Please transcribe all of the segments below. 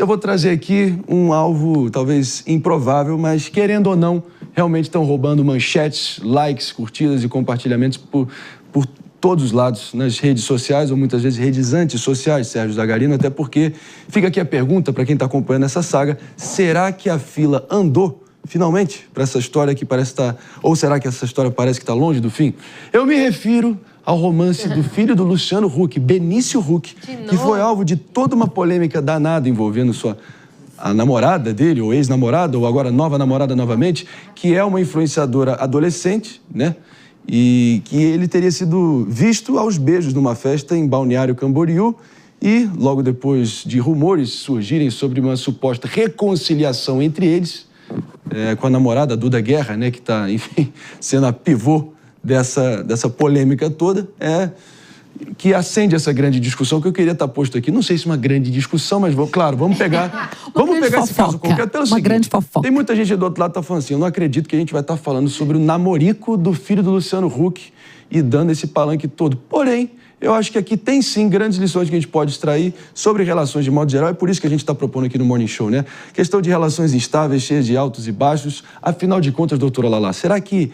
eu vou trazer aqui um alvo talvez improvável, mas querendo ou não, realmente estão roubando manchetes, likes, curtidas e compartilhamentos por todos os lados, nas redes sociais, ou muitas vezes redes antissociais, Sérgio Zagarino, até porque fica aqui a pergunta para quem está acompanhando essa saga: será que a fila andou finalmente para essa história que parece estar... Ou será que essa história parece que está longe do fim? Eu me refiro ao romance do filho do Luciano Huck, Benício Huck, que foi alvo de toda uma polêmica danada envolvendo a namorada dele, ou ex-namorada, ou agora nova namorada novamente, que é uma influenciadora adolescente, né? E que ele teria sido visto aos beijos numa festa em Balneário Camboriú e, logo depois de rumores surgirem sobre uma suposta reconciliação entre eles, com a namorada Duda Guerra, né, que está, enfim, sendo a pivô dessa polêmica toda, que acende essa grande discussão que eu queria estar posto aqui. Não sei se é uma grande discussão, mas vamos pegar esse caso concreto pelo seguinte: grande fofoca. Tem muita gente do outro lado que está falando assim: eu não acredito que a gente vai estar falando sobre o namorico do filho do Luciano Huck e dando esse palanque todo. Porém, eu acho que aqui tem sim grandes lições que a gente pode extrair sobre relações de modo geral, e por isso que a gente está propondo aqui no Morning Show, né? Questão de relações instáveis, cheias de altos e baixos. Afinal de contas, doutora Lala, será que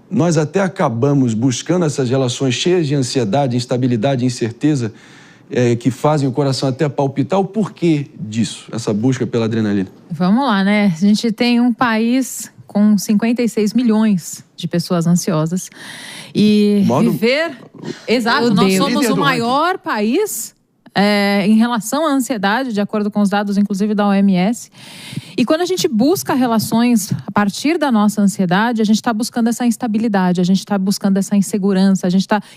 nós até acabamos buscando essas relações cheias de ansiedade, instabilidade e incerteza que fazem o coração até palpitar? O porquê disso, essa busca pela adrenalina? Vamos lá, né? A gente tem um país com 56 milhões de pessoas ansiosas. E viver... Exato, nós somos o maior país em relação à ansiedade, de acordo com os dados, inclusive, da OMS. E quando a gente busca relações a partir da nossa ansiedade, a gente está buscando essa instabilidade, a gente está buscando essa insegurança,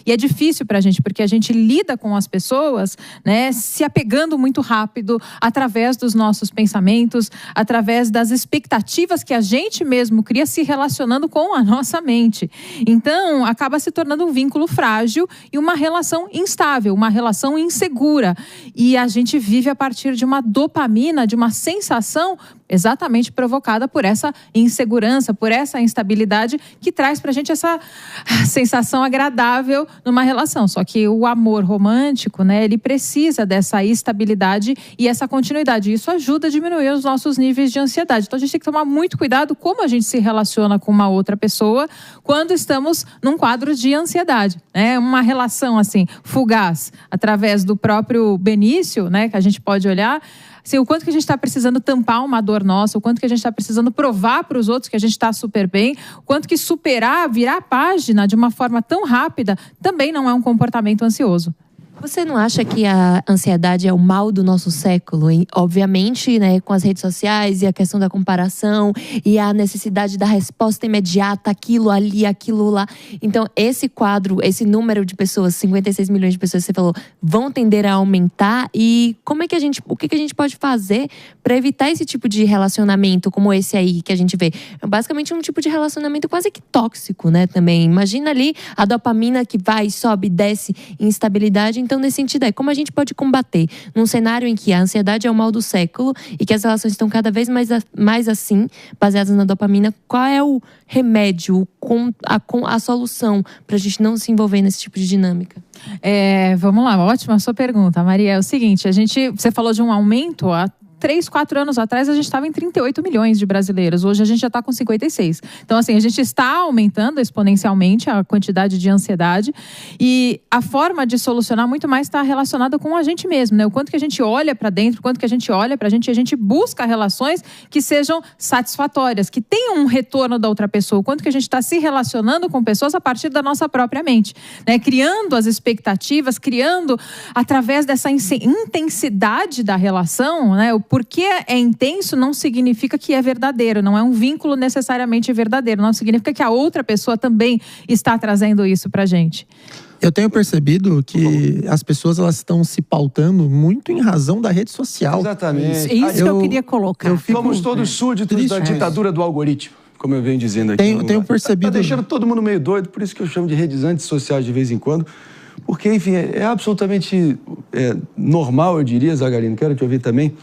e é difícil para a gente, porque a gente lida com as pessoas, né, se apegando muito rápido, através dos nossos pensamentos, através das expectativas que a gente mesmo cria, se relacionando com a nossa mente. Então, acaba se tornando um vínculo frágil e uma relação instável, uma relação insegura. E a gente vive a partir de uma dopamina, de uma sensação exatamente provocada por essa insegurança, por essa instabilidade que traz pra gente essa sensação agradável numa relação. Só que o amor romântico, né, ele precisa dessa estabilidade e essa continuidade. Isso ajuda a diminuir os nossos níveis de ansiedade. Então a gente tem que tomar muito cuidado como a gente se relaciona com uma outra pessoa quando estamos num quadro de ansiedade, né? Uma relação assim fugaz, através do próprio Benício, né, que a gente pode olhar, assim, o quanto que a gente está precisando tampar uma dor nossa, o quanto que a gente está precisando provar para os outros que a gente está super bem, o quanto que superar, virar a página de uma forma tão rápida também não é um comportamento ansioso. Você não acha que a ansiedade é o mal do nosso século? Obviamente, né, com as redes sociais e a questão da comparação e a necessidade da resposta imediata, aquilo ali, aquilo lá. Então, esse quadro, esse número de pessoas, 56 milhões de pessoas, você falou, vão tender a aumentar. E o que a gente pode fazer para evitar esse tipo de relacionamento como esse aí que a gente vê? É basicamente um tipo de relacionamento quase que tóxico, né, também. Imagina ali a dopamina que vai, sobe, desce, instabilidade. Então, nesse sentido, como a gente pode combater num cenário em que a ansiedade é o mal do século e que as relações estão cada vez mais assim, baseadas na dopamina, qual é o remédio, a solução para a gente não se envolver nesse tipo de dinâmica? Vamos lá, ótima a sua pergunta, Maria. É o seguinte, você falou de um aumento 3, 4 anos atrás, a gente estava em 38 milhões de brasileiros. Hoje, a gente já está com 56. Então, assim, a gente está aumentando exponencialmente a quantidade de ansiedade. E a forma de solucionar muito mais está relacionada com a gente mesmo, né? O quanto que a gente olha para dentro, o quanto que a gente olha para a gente busca relações que sejam satisfatórias, que tenham um retorno da outra pessoa. O quanto que a gente está se relacionando com pessoas a partir da nossa própria mente, né? Criando as expectativas, criando através dessa intensidade da relação, né? Porque é intenso não significa que é verdadeiro, não é um vínculo necessariamente verdadeiro, não significa que a outra pessoa também está trazendo isso pra gente. Eu tenho percebido que as pessoas elas estão se pautando muito em razão da rede social. Exatamente. Isso que eu queria colocar. Somos todos súditos da ditadura do algoritmo, como eu venho dizendo aqui. Tenho percebido... Tá deixando todo mundo meio doido, por isso que eu chamo de redes antissociais de vez em quando. Porque, enfim, é absolutamente normal, eu diria, Zagarino, quero te ouvir também,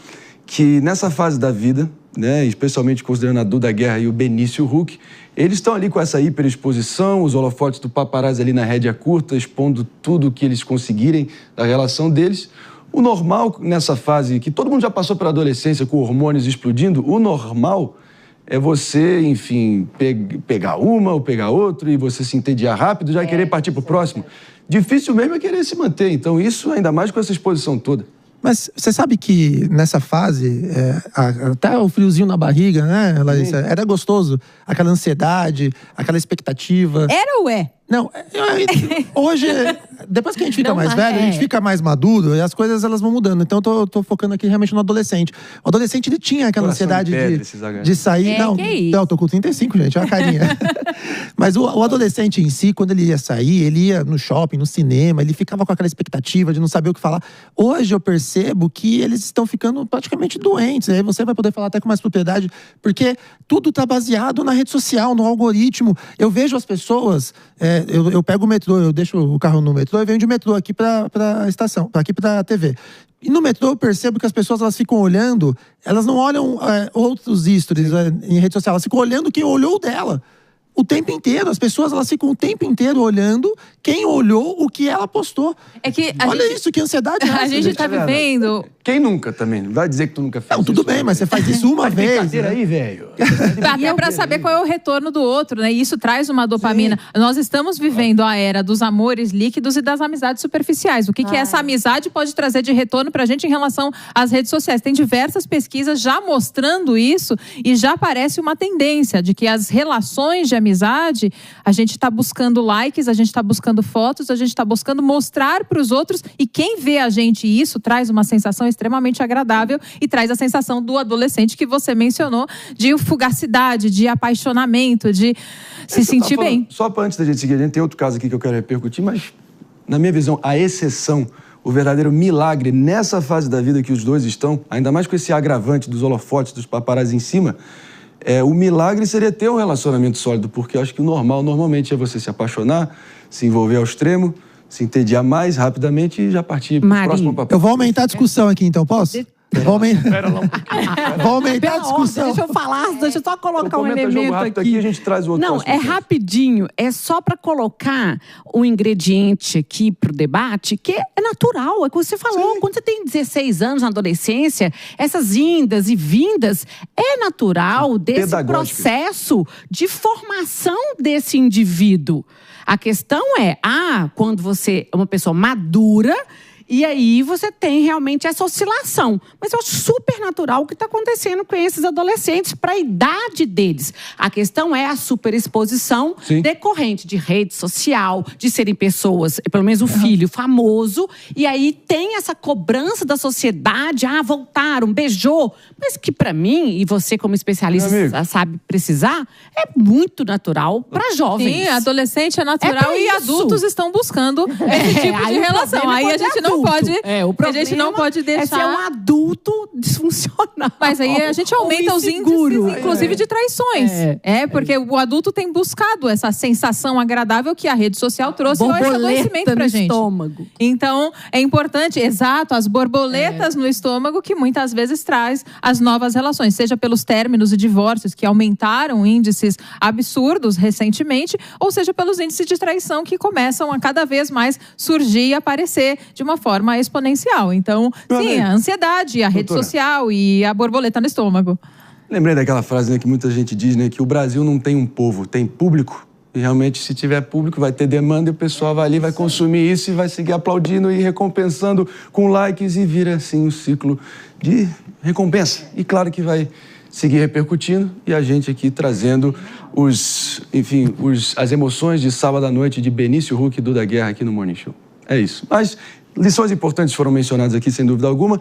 que nessa fase da vida, né, especialmente considerando a Duda Guerra e o Benício Huck, eles estão ali com essa hiperexposição, os holofotes do paparazzi ali na rédea curta, expondo tudo o que eles conseguirem da relação deles. O normal nessa fase, que todo mundo já passou pela adolescência com hormônios explodindo, o normal é você, enfim, pegar uma ou pegar outra e você se entediar rápido, já querer partir para o próximo. Difícil mesmo é querer se manter. Então, isso ainda mais com essa exposição toda. Mas você sabe que nessa fase, até o friozinho na barriga, né, Larissa? Era gostoso. Aquela ansiedade, aquela expectativa. Era ou é? Não, hoje, depois que a gente fica mais velho, a gente fica mais maduro e as coisas elas vão mudando. Então eu tô focando aqui realmente no adolescente. O adolescente, ele tinha aquela ansiedade de sair. Não, eu tô com 35, gente, olha a carinha. Mas o adolescente em si, quando ele ia sair, ele ia no shopping, no cinema, ele ficava com aquela expectativa de não saber o que falar. Hoje eu percebo que eles estão ficando praticamente doentes. Aí você vai poder falar até com mais propriedade, porque tudo tá baseado na rede social, no algoritmo. Eu vejo as pessoas. Eu pego o metrô, eu deixo o carro no metrô e venho de metrô aqui pra estação, aqui pra TV. E no metrô eu percebo que as pessoas elas ficam olhando, elas não olham outros stories em rede social, elas ficam olhando quem olhou dela. O tempo inteiro, as pessoas elas ficam o tempo inteiro olhando quem olhou o que ela postou. Olha isso, que ansiedade. A gente tá vivendo. Quem nunca também? Não vai dizer que tu nunca fez. Não, tudo bem, mas você faz isso uma vez. Brincadeira aí, velho. Até pra saber qual é o retorno do outro, né? E isso traz uma dopamina. Sim. Nós estamos vivendo a era dos amores líquidos e das amizades superficiais. O que essa amizade pode trazer de retorno pra gente em relação às redes sociais? Tem diversas pesquisas já mostrando isso e já parece uma tendência de que as relações de amizade, a gente tá buscando likes, a gente tá buscando fotos, a gente tá buscando mostrar pros outros e quem vê a gente isso traz uma sensação extremamente agradável e traz a sensação do adolescente que você mencionou, de fugacidade, de apaixonamento, de se sentir bem. Só para antes da gente seguir, a gente tem outro caso aqui que eu quero repercutir, mas na minha visão, a exceção, o verdadeiro milagre nessa fase da vida que os dois estão, ainda mais com esse agravante dos holofotes, dos paparazzi em cima, o milagre seria ter um relacionamento sólido, porque eu acho que o normal, normalmente, é você se apaixonar, se envolver ao extremo, se entediar mais rapidamente e já partir para o próximo papel. Eu vou aumentar a discussão aqui, então, posso? Vou aumentar a discussão. Deixa eu falar, deixa eu só colocar um elemento aqui. A gente traz o outro. Não, rapidinho. É só para colocar um ingrediente aqui pro debate que é natural. É o que você falou. Sim. Quando você tem 16 anos na adolescência, essas indas e vindas é natural desse processo de formação desse indivíduo. A questão é, quando você é uma pessoa madura, e aí você tem realmente essa oscilação. Mas eu acho super natural o que está acontecendo com esses adolescentes para a idade deles. A questão é a superexposição decorrente de rede social, de serem pessoas, pelo menos o filho famoso. E aí tem essa cobrança da sociedade. Voltaram, beijou. Mas que para mim, e você como especialista sabe precisar, é muito natural para jovens. Sim, adolescente é natural e adultos estão buscando esse tipo de relação. Aí a gente não pode, a gente não pode deixar... É ser um adulto disfuncional. Mas aí a gente aumenta os índices, inclusive de traições. Porque o adulto tem buscado essa sensação agradável que a rede social trouxe ao estabelecimento pra gente. Estômago. Então, é importante, as borboletas no estômago que muitas vezes traz as novas relações, seja pelos términos e divórcios que aumentaram índices absurdos recentemente, ou seja pelos índices de traição que começam a cada vez mais surgir e aparecer de uma forma exponencial. Então, a ansiedade, a rede social e a borboleta no estômago. Lembrei daquela frase que muita gente diz, que o Brasil não tem um povo, tem público. E realmente, se tiver público, vai ter demanda e o pessoal vai ali, vai consumir isso e vai seguir aplaudindo e recompensando com likes e vira, assim, um ciclo de recompensa. E claro que vai seguir repercutindo e a gente aqui trazendo as emoções de sábado à noite de Benício Huck e Duda Guerra aqui no Morning Show. É isso. Mas lições importantes foram mencionadas aqui, sem dúvida alguma.